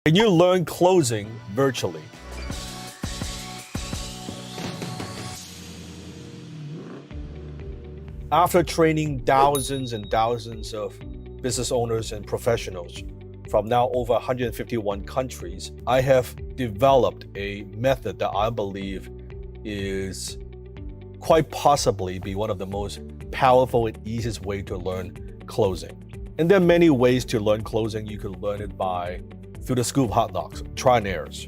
Can you learn closing virtually? After training thousands and thousands of business owners and professionals from now over 151 countries, I have developed a method that I believe is quite possibly be one of the most powerful and easiest way to learn closing. And there are many ways to learn closing. You can learn it through the school of hard knocks, try and errors.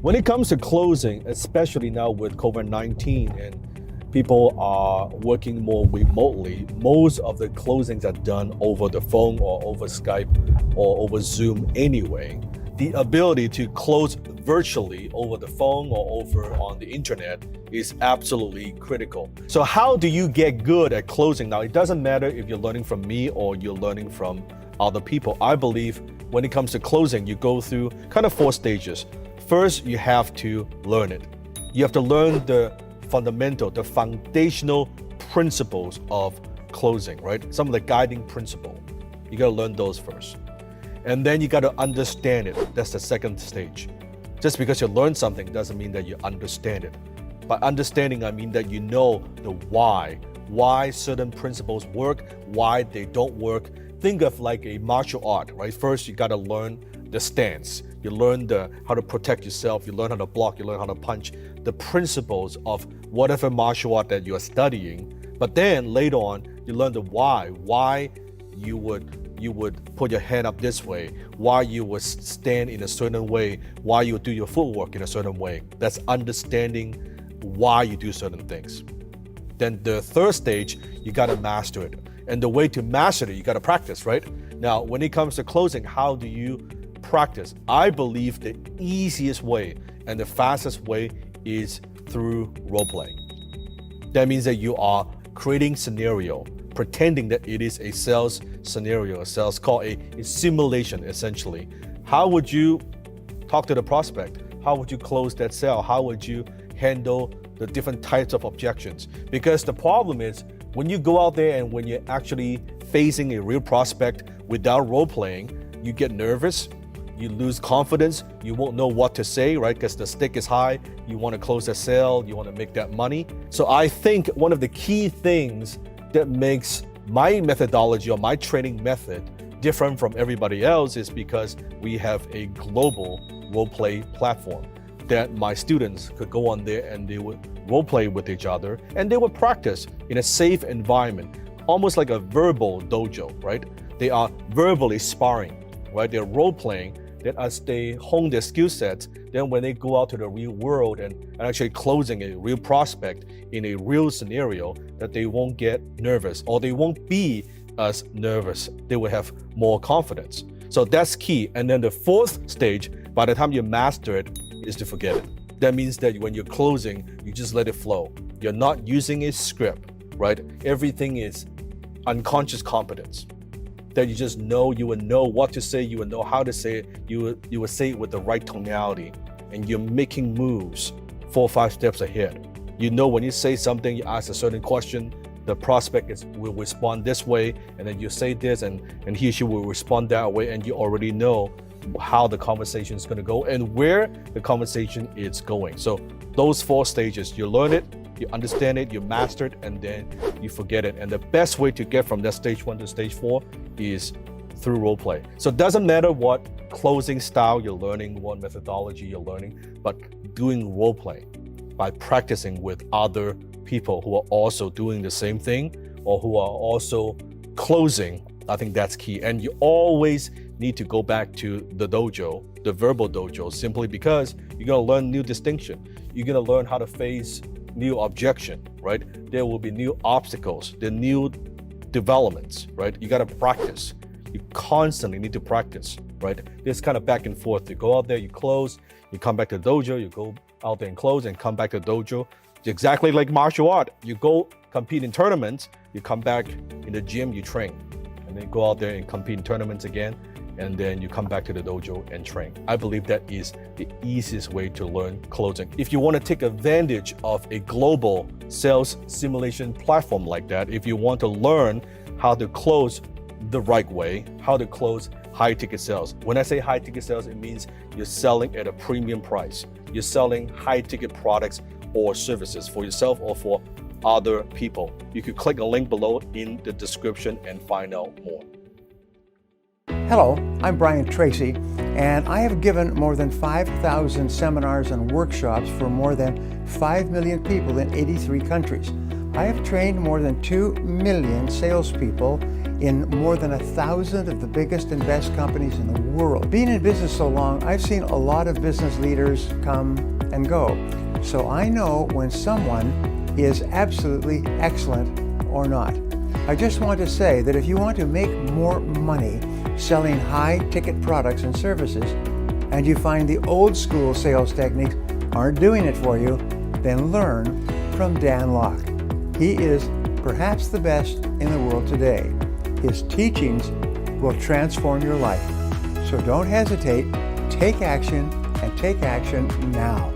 When it comes to closing, especially now with COVID-19 and people are working more remotely, most of the closings are done over the phone or over Skype or over Zoom anyway. The ability to close virtually over the phone or over on the internet is absolutely critical. So how do you get good at closing? Now, it doesn't matter if you're learning from me or you're learning from other people. I believe when it comes to closing, you go through kind of 4 stages. First, you have to learn it. You have to learn the foundational principles of closing, right? Some of the guiding principles. You gotta learn those first. And then you gotta understand it. That's the second stage. Just because you learn something doesn't mean that you understand it. By understanding, I mean that you know the why certain principles work, why they don't work. Think of like a martial art, right? First, you got to learn the stance. You learn how to protect yourself. You learn how to block. You learn how to punch. The principles of whatever martial art that you are studying. But then later on, you learn the why. Why you would put your hand up this way. Why you would stand in a certain way. Why you would do your footwork in a certain way. That's understanding why you do certain things. Then the third stage, you got to master it. And the way to master it, you got to practice, right? Now, when it comes to closing, how do you practice? I believe the easiest way and the fastest way is through role playing. That means that you are creating scenario, pretending that it is a sales scenario, a sales call, a simulation essentially. How would you talk to the prospect? How would you close that sale? How would you handle the different types of objections? Because the problem is, when you go out there and when you're actually facing a real prospect without role playing, you get nervous, you lose confidence, you won't know what to say, right? Because the stake is high, you want to close that sale, you want to make that money. So I think one of the key things that makes my methodology or my training method different from everybody else is because we have a global role play platform that my students could go on there and they would role play with each other and they would practice in a safe environment, almost like a verbal dojo, right? They are verbally sparring, right? They're role playing that as they hone their skill sets, then when they go out to the real world and actually closing a real prospect in a real scenario, that they won't get nervous or they won't be as nervous. They will have more confidence. So that's key. And then the fourth stage, by the time you master it, is to forget it. That means that when you're closing, you just let it flow. You're not using a script, right? Everything is unconscious competence. That you just know, you would know what to say, you would know how to say it, you would say it with the right tonality, and you're making moves 4 or 5 steps ahead. You know when you say something, you ask a certain question, the prospect will respond this way, and then you say this, and he or she will respond that way, and you already know how the conversation is going to go and where the conversation is going. So those 4 stages, you learn it, you understand it, you master it, and then you forget it. And the best way to get from that stage 1 to stage 4 is through role play. So it doesn't matter what closing style you're learning, what methodology you're learning, but doing role play by practicing with other people who are also doing the same thing or who are also closing, I think that's key. And you always need to go back to the dojo, the verbal dojo, simply because you're going to learn new distinction. You're going to learn how to face new objection, right? There will be new obstacles, the new developments, right? You got to practice. You constantly need to practice, right? This kind of back and forth. You go out there, you close, you come back to the dojo, you go out there and close and come back to the dojo. It's exactly like martial art. You go compete in tournaments, you come back in the gym, you train, and then go out there and compete in tournaments again. And then you come back to the dojo and train. I believe that is the easiest way to learn closing. If you want to take advantage of a global sales simulation platform like that, if you want to learn how to close the right way, how to close high ticket sales. When I say high ticket sales, it means you're selling at a premium price. You're selling high ticket products or services for yourself or for other people. You could click a link below in the description and find out more. Hello, I'm Brian Tracy, and I have given more than 5,000 seminars and workshops for more than 5 million people in 83 countries. I have trained more than 2 million salespeople in more than 1,000 of the biggest and best companies in the world. Being in business so long, I've seen a lot of business leaders come and go. So I know when someone is absolutely excellent or not. I just want to say that if you want to make more money selling high-ticket products and services, and you find the old-school sales techniques aren't doing it for you, then learn from Dan Lok. He is perhaps the best in the world today. His teachings will transform your life. So don't hesitate, take action, and take action now.